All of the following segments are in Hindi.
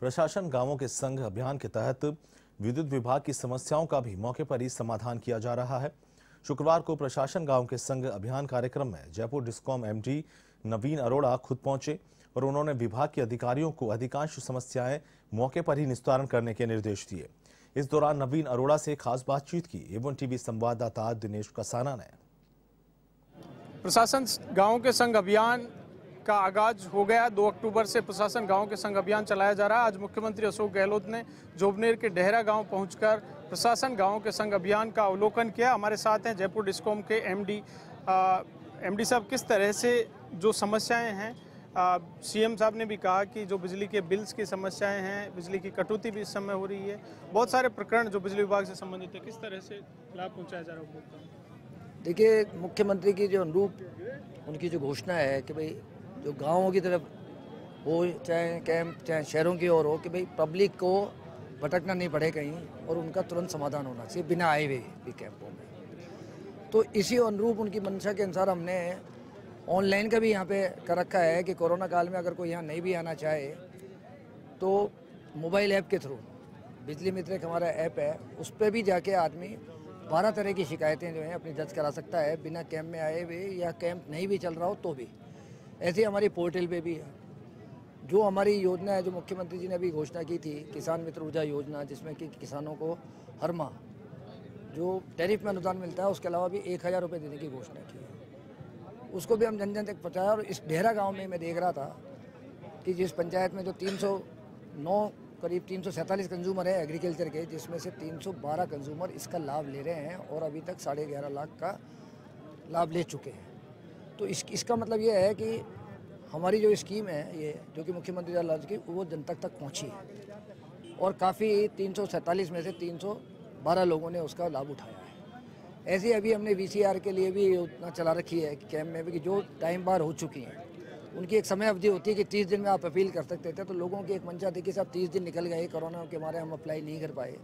प्रशासन गांवों के संग अभियान के तहत विद्युत विभाग की समस्याओं का भी मौके पर ही समाधान किया जा रहा है। शुक्रवार को प्रशासन गांव के संग अभियान कार्यक्रम में जयपुर डिस्कॉम एमडी नवीन अरोड़ा खुद पहुंचे और उन्होंने विभाग के अधिकारियों को अधिकांश समस्याएं मौके पर ही निस्तारण करने के निर्देश दिए। इस दौरान नवीन अरोड़ा से खास बातचीत की एवं टीवी संवाददाता दिनेश कसाना ने। प्रशासन गांव के संग अभियान का आगाज हो गया। 2 अक्टूबर से प्रशासन गांव के संग अभियान चलाया जा रहा है। आज मुख्यमंत्री अशोक गहलोत ने जोबनेर के डेहरा गांव पहुंचकर प्रशासन गांव के संग अभियान का अवलोकन किया। हमारे साथ हैं जयपुर डिस्कॉम के एमडी साहब। किस तरह से जो समस्याएं हैं, सीएम साहब ने भी कहा कि जो बिजली के बिल्स की समस्याएं हैं, बिजली की कटौती भी इस समय हो रही है, बहुत सारे प्रकरण जो बिजली विभाग से संबंधित है, किस तरह से लाभ पहुँचाया जा रहा है उपभोक्ताओं को? देखिए, मुख्यमंत्री की जो अनुरूप उनकी जो घोषणा है कि भाई जो गांवों की तरफ हो, चाहे कैंप चाहे शहरों की ओर हो, कि भाई पब्लिक को भटकना नहीं पड़े कहीं और उनका तुरंत समाधान होना चाहिए बिना आए हुए भी कैंपों में। तो इसी अनुरूप उनकी मंशा के अनुसार हमने ऑनलाइन का भी यहाँ पे कर रखा है कि कोरोना काल में अगर कोई यहाँ नहीं भी आना चाहे तो मोबाइल ऐप के थ्रू, बिजली मित्र एक हमारा ऐप है, उस पर भी जाके आदमी 12 तरह की शिकायतें जो हैं अपनी दर्ज करा सकता है बिना कैंप में आए हुए, या कैंप नहीं भी चल रहा हो तो भी। ऐसे हमारी पोर्टल पे भी है। जो हमारी योजना है, जो मुख्यमंत्री जी ने अभी घोषणा की थी, किसान मित्र ऊर्जा योजना, जिसमें कि किसानों को हर माह जो टैरिफ में अनुदान मिलता है उसके अलावा भी 1000 रुपये देने की घोषणा की है। उसको भी हम जन जन तक पहुँचाया। और इस डेहरा गाँव में मैं देख रहा था कि जिस पंचायत में जो 309 करीब 347 कंज्यूमर है एग्रीकल्चर के, जिसमें से 312 कंज्यूमर इसका लाभ ले रहे हैं और अभी तक 11.5 लाख का लाभ ले चुके हैं। तो इसका मतलब ये है कि हमारी जो स्कीम है, ये जो कि मुख्यमंत्री द्वारा लॉन्च की, वो जनता तक पहुंची है और काफ़ी 347 में से 312 लोगों ने उसका लाभ उठाया है। ऐसे अभी हमने VCR के लिए भी योजना चला रखी है कि कैंप में भी कि जो टाइम बार हो चुकी हैं उनकी एक समय अवधि होती है कि 30 दिन में आप अपील कर सकते थे। तो लोगों की एक मंशा थी कि साहब 30 दिन निकल गए, कोरोना के मारे हम अप्लाई नहीं कर पाए।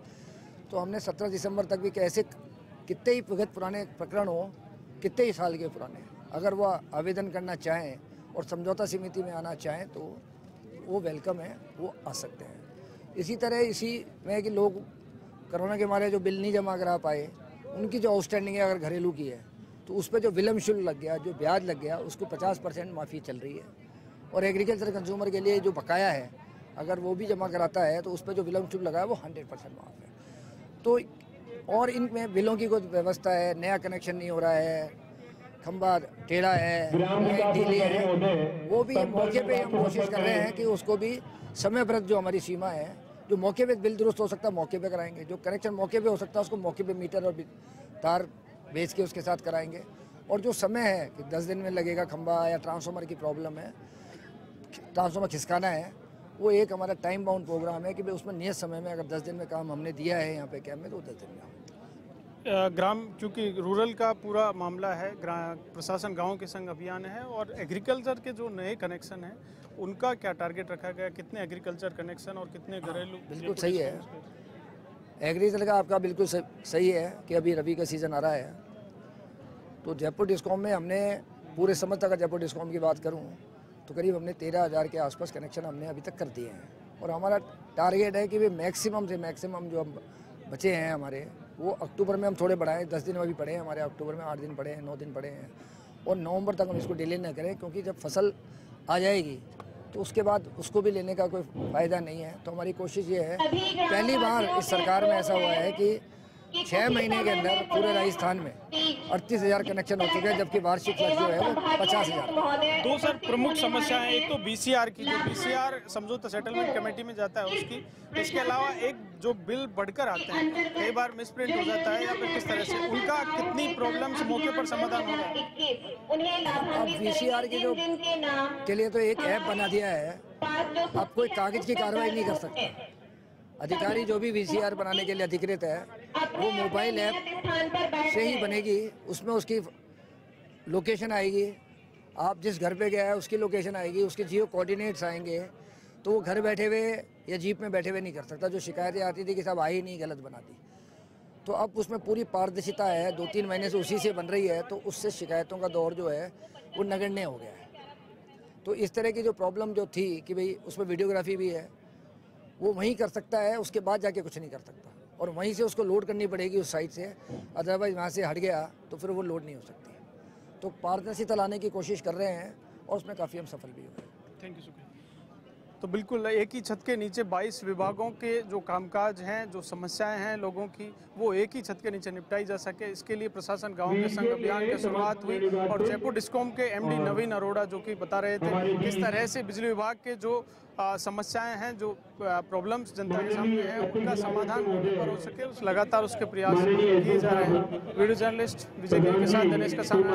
तो हमने 17 दिसंबर तक भी कैसे कितने ही पुराने प्रकरण हो, कितने ही साल के पुराने, अगर वो आवेदन करना चाहें और समझौता समिति में आना चाहें तो वो वेलकम है, वो आ सकते हैं। इसी तरह इसी में कि लोग कोरोना के मारे जो बिल नहीं जमा करा पाए, उनकी जो आउटस्टैंडिंग है अगर घरेलू की है तो उस पर जो विलम्ब शुल्क लग गया, जो ब्याज लग गया, उसको 50% माफ़ी चल रही है। और एग्रीकल्चर कंज्यूमर के लिए जो बकाया है, अगर वो भी जमा कराता है तो उस पर जो विलम्ब शुल्क लगा है वो 100% माफ़ है। तो और इनमें बिलों की कोई व्यवस्था है, नया कनेक्शन नहीं हो रहा है, खंबा टेढ़ा है, ढीली है, वो भी मौके पे हम कोशिश कर रहे हैं कि उसको भी समयप्रद, जो हमारी सीमा है, जो मौके पे बिल दुरुस्त हो सकता है मौके पे कराएंगे, जो कनेक्शन मौके पे हो सकता है उसको मौके पे मीटर और तार बेच के उसके साथ कराएंगे। और जो समय है कि 10 दिन में लगेगा खंबा या ट्रांसफार्मर की प्रॉब्लम है, ट्रांसफार्मर खिसकाना है, वो एक हमारा टाइम बाउंड प्रोग्राम है कि भाई उसमें नियत समय में अगर 10 दिन में काम हमने दिया है यहाँ पे कैंप में तो 10 दिन में ग्राम, क्योंकि रूरल का पूरा मामला है, प्रशासन गांव के संग अभियान है और एग्रीकल्चर के जो नए कनेक्शन हैं उनका क्या टारगेट रखा गया, कितने एग्रीकल्चर कनेक्शन और कितने घरेलू? बिल्कुल सही है, एग्रीकल्चर का आपका बिल्कुल सही है कि अभी रबी का सीज़न आ रहा है। तो जयपुर डिस्कॉम में हमने पूरे समझ तक, जयपुर डिस्कॉम की बात करूँ तो करीब हमने 13,000 के आसपास कनेक्शन हमने अभी तक कर दिए हैं। और हमारा टारगेट है कि वे मैक्सिमम से मैक्सिमम जो बचे हैं हमारे, वो अक्टूबर में हम थोड़े बढ़ाएं। 10 दिन अभी पड़े हैं हमारे, अक्टूबर में 8 दिन पड़े हैं, 9 दिन पड़े हैं, और नवंबर तक हम इसको डिले न करें, क्योंकि जब फसल आ जाएगी तो उसके बाद उसको भी लेने का कोई फ़ायदा नहीं है। तो हमारी कोशिश ये है, पहली बार इस सरकार में ऐसा हुआ है कि 6 महीने के अंदर पूरे राजस्थान में 38,000 कनेक्शन हो चुके हैं, जबकि वार्षिक खर्च जो है वो 50,000। 2 सर प्रमुख समस्या है, एक तो VCR की, जो VCR समझौता सेटलमेंट कमेटी में जाता है उसकी, इसके अलावा एक जो बिल बढ़कर आते हैं, कई बार मिसप्रिंट हो जाता है या फिर किस तरह से, उनका कितनी प्रॉब्लम्स मौके पर समाधान हो रहा है? अब VCR की जो के लिए तो एक ऐप बना दिया है, अब कोई कागज की कार्रवाई नहीं कर सकता। अधिकारी जो भी VCR बनाने के लिए अधिकृत है वो मोबाइल ऐप से ही बनेगी, उसमें उसकी लोकेशन आएगी, आप जिस घर पे गया है उसकी लोकेशन आएगी, उसके जियो कोऑर्डिनेट्स आएंगे, तो वो घर बैठे हुए या जीप में बैठे हुए नहीं कर सकता। जो शिकायतें आती थी कि साहब आई नहीं, गलत बना दी, तो अब उसमें पूरी पारदर्शिता है, 2-3 महीने से उसी से बन रही है, तो उससे शिकायतों का दौर जो है वो नगण्य हो गया है। तो इस तरह की जो प्रॉब्लम जो थी कि भाई उसमें वीडियोग्राफी भी है वो वहीं कर सकता है, उसके बाद जाके कुछ नहीं कर सकता, और वहीं से उसको लोड करनी पड़ेगी उस साइड से, अदरवाइज वहाँ से हट गया तो फिर वो लोड नहीं हो सकती। तो पारदर्शिता लाने की कोशिश कर रहे हैं और उसमें काफ़ी हम सफल भी हुए। थैंक यू शुक्रिया। तो बिल्कुल एक ही छत के नीचे 22 विभागों के जो कामकाज हैं, जो समस्याएं हैं लोगों की, वो एक ही छत के नीचे निपटाई जा सके, इसके लिए प्रशासन गांव के संग अभियान की शुरुआत हुई। और जयपुर डिस्कॉम के एमडी नवीन अरोड़ा जो कि बता रहे थे किस तरह से बिजली विभाग के जो समस्याएं हैं, जो प्रॉब्लम्स जनता के सामने हैं, उनका समाधान मौके पर हो सके, उस लगातार उसके प्रयास किए जा रहे हैं। वीडियो जर्नलिस्ट विजय के साथ दिनेश का सामना,